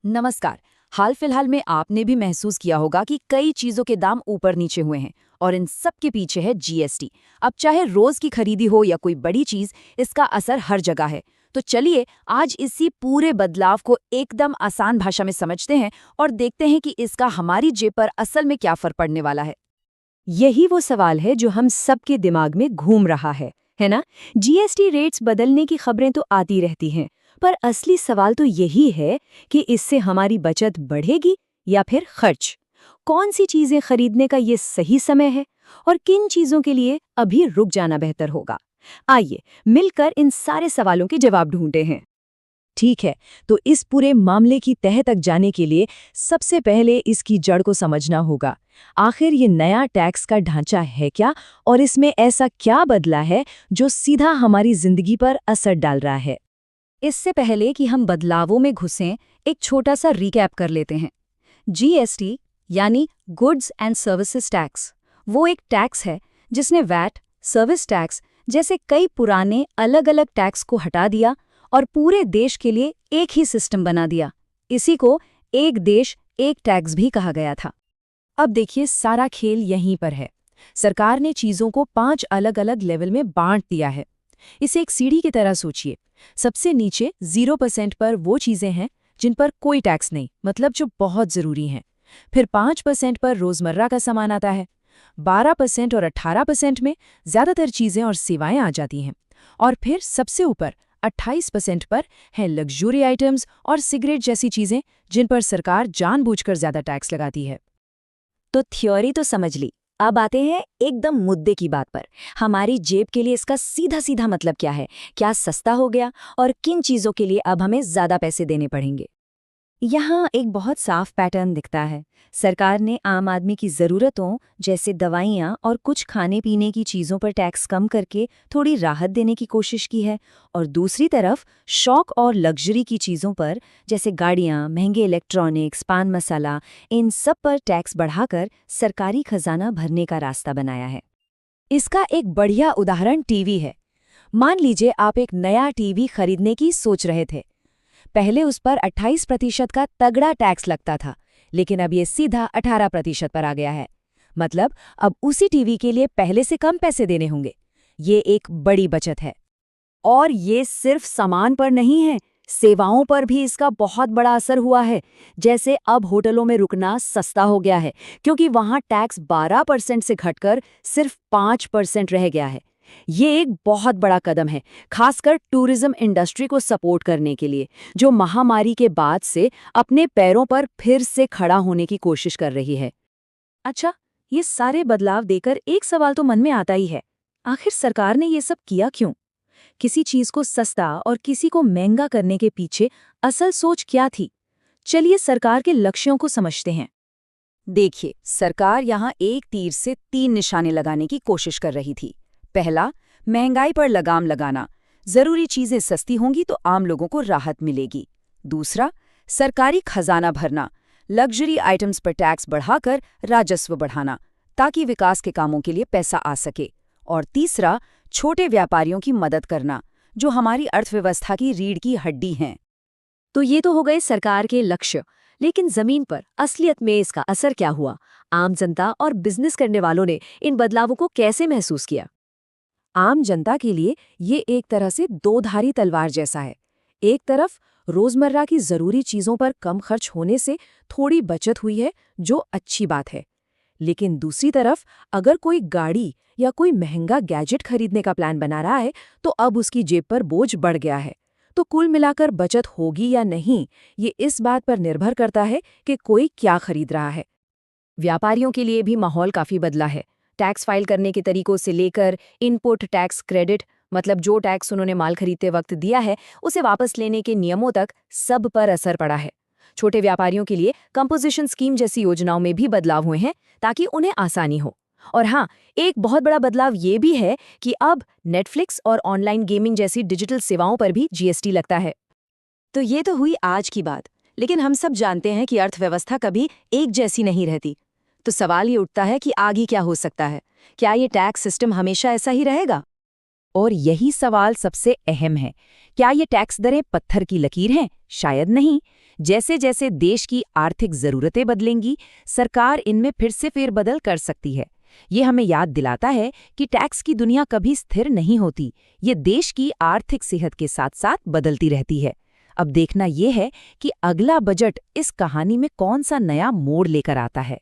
नमस्कार। हाल फिलहाल में आपने भी महसूस किया होगा कि कई चीजों के दाम ऊपर नीचे हुए हैं और इन सब के पीछे है जीएसटी। अब चाहे रोज की खरीदी हो या कोई बड़ी चीज, इसका असर हर जगह है। तो चलिए आज इसी पूरे बदलाव को एकदम आसान भाषा में समझते हैं और देखते हैं कि इसका हमारी जेब पर असल में क्या फर्क पड़ने वाला है। यही वो सवाल है जो हम सबके दिमाग में घूम रहा है ना? जीएसटी रेट्स बदलने की खबरें तो आती रहती हैं, पर असली सवाल तो यही है कि इससे हमारी बचत बढ़ेगी या फिर खर्च? कौन सी चीजें खरीदने का ये सही समय है और किन चीजों के लिए अभी रुक जाना बेहतर होगा? आइए मिलकर इन सारे सवालों के जवाब ढूंढते हैं। ठीक है, तो इस पूरे मामले की तह तक जाने के लिए सबसे पहले इसकी जड़ को समझना होगा। आखिर ये नया टैक्स का ढांचा है क्या और इसमें ऐसा क्या बदला है जो सीधा हमारी जिंदगी पर असर डाल रहा है? इससे पहले कि हम बदलावों में घुसें, एक छोटा सा रिकैप कर लेते हैं। जीएसटी यानी गुड्स एंड सर्विसेज टैक्स वो एक टैक्स है जिसने वैट, सर्विस टैक्स जैसे कई पुराने अलग अलग टैक्स को हटा दिया और पूरे देश के लिए एक ही सिस्टम बना दिया। इसी को एक देश एक टैक्स भी कहा गया था। अब देखिए, सारा खेल यहीं पर है। सरकार ने चीजों को 5 अलग अलग लेवल में बांट दिया है। इसे एक सीढ़ी की तरह सोचिए। सबसे नीचे 0% पर वो चीजें हैं जिन पर कोई टैक्स नहीं, मतलब जो बहुत जरूरी हैं। फिर 5% पर रोजमर्रा का सामान आता है। 12% और 18% में ज्यादातर चीजें और सेवाएं आ जाती हैं। और फिर सबसे ऊपर 28% पर हैं लग्जरी आइटम्स और सिगरेट जैसी चीजें जिन पर सरकार जानबूझकर ज्यादा टैक्स लगाती है। तो थ्योरी तो समझ ली, अब आते हैं एकदम मुद्दे की बात पर। हमारी जेब के लिए इसका सीधा सीधा मतलब क्या है? क्या सस्ता हो गया और किन चीज़ों के लिए अब हमें ज़्यादा पैसे देने पड़ेंगे? यहाँ एक बहुत साफ पैटर्न दिखता है। सरकार ने आम आदमी की ज़रूरतों जैसे दवाइयाँ और कुछ खाने पीने की चीज़ों पर टैक्स कम करके थोड़ी राहत देने की कोशिश की है, और दूसरी तरफ शौक और लग्जरी की चीज़ों पर जैसे गाड़ियाँ, महंगे इलेक्ट्रॉनिक्स, पान मसाला, इन सब पर टैक्स बढ़ाकर सरकारी खजाना भरने का रास्ता बनाया है। इसका एक बढ़िया उदाहरण टीवी है। मान लीजिए आप एक नया टीवी खरीदने की सोच रहे थे। पहले उस पर 28% का तगड़ा टैक्स लगता था, लेकिन अब ये सीधा 18% पर आ गया है। मतलब अब उसी टीवी के लिए पहले से कम पैसे देने होंगे। ये एक बड़ी बचत है। और ये सिर्फ सामान पर नहीं है, सेवाओं पर भी इसका बहुत बड़ा असर हुआ है। जैसे अब होटलों में रुकना सस्ता हो गया है, क्योंकि वहाँ टैक्स 12% से घटकर सिर्फ 5% रह गया है। ये एक बहुत बड़ा कदम है, खासकर टूरिज्म इंडस्ट्री को सपोर्ट करने के लिए, जो महामारी के बाद से अपने पैरों पर फिर से खड़ा होने की कोशिश कर रही है। अच्छा, ये सारे बदलाव देकर एक सवाल तो मन में आता ही है। आखिर सरकार ने ये सब किया क्यों? किसी चीज को सस्ता और किसी को महंगा करने के पीछे असल सोच क्या थी? चलिए सरकार के लक्ष्यों को समझते हैं। देखिए, सरकार यहाँ एक तीर से 3 निशाने लगाने की कोशिश कर रही थी। पहला, महंगाई पर लगाम लगाना। जरूरी चीजें सस्ती होंगी तो आम लोगों को राहत मिलेगी। दूसरा, सरकारी खजाना भरना। लग्जरी आइटम्स पर टैक्स बढ़ाकर राजस्व बढ़ाना, ताकि विकास के कामों के लिए पैसा आ सके। और तीसरा, छोटे व्यापारियों की मदद करना, जो हमारी अर्थव्यवस्था की रीढ़ की हड्डी हैं। तो ये तो हो गए सरकार के लक्ष्य, लेकिन जमीन पर असलियत में इसका असर क्या हुआ? आम जनता और बिजनेस करने वालों ने इन बदलावों को कैसे महसूस किया? आम जनता के लिए ये एक तरह से दो-धारी तलवार जैसा है। एक तरफ रोजमर्रा की जरूरी चीजों पर कम खर्च होने से थोड़ी बचत हुई है, जो अच्छी बात है। लेकिन दूसरी तरफ अगर कोई गाड़ी या कोई महंगा गैजेट खरीदने का प्लान बना रहा है, तो अब उसकी जेब पर बोझ बढ़ गया है। तो कुल मिलाकर बचत होगी या नहीं, ये इस बात पर निर्भर करता है कि कोई क्या खरीद रहा है। व्यापारियों के लिए भी माहौल काफी बदला है। टैक्स फाइल करने के तरीकों से लेकर इनपुट टैक्स क्रेडिट, मतलब जो टैक्स उन्होंने माल खरीदते वक्त दिया है उसे वापस लेने के नियमों तक, सब पर असर पड़ा है। छोटे व्यापारियों के लिए कंपोजिशन स्कीम जैसी योजनाओं में भी बदलाव हुए हैं, ताकि उन्हें आसानी हो। और हाँ, एक बहुत बड़ा बदलाव ये भी है कि अब नेटफ्लिक्स और ऑनलाइन गेमिंग जैसी डिजिटल सेवाओं पर भी जीएसटी लगता है। तो ये तो हुई आज की बात, लेकिन हम सब जानते हैं कि अर्थव्यवस्था कभी एक जैसी नहीं रहती। तो सवाल ये उठता है कि आगे क्या हो सकता है? क्या ये टैक्स सिस्टम हमेशा ऐसा ही रहेगा? और यही सवाल सबसे अहम है। क्या ये टैक्स दरें पत्थर की लकीर हैं? शायद नहीं। जैसे जैसे देश की आर्थिक जरूरतें बदलेंगी, सरकार इनमें फिर से फेरबदल कर सकती है। ये हमें याद दिलाता है कि टैक्स की दुनिया कभी स्थिर नहीं होती, ये देश की आर्थिक सेहत के साथ साथ बदलती रहती है। अब देखना ये है कि अगला बजट इस कहानी में कौन सा नया मोड़ लेकर आता है।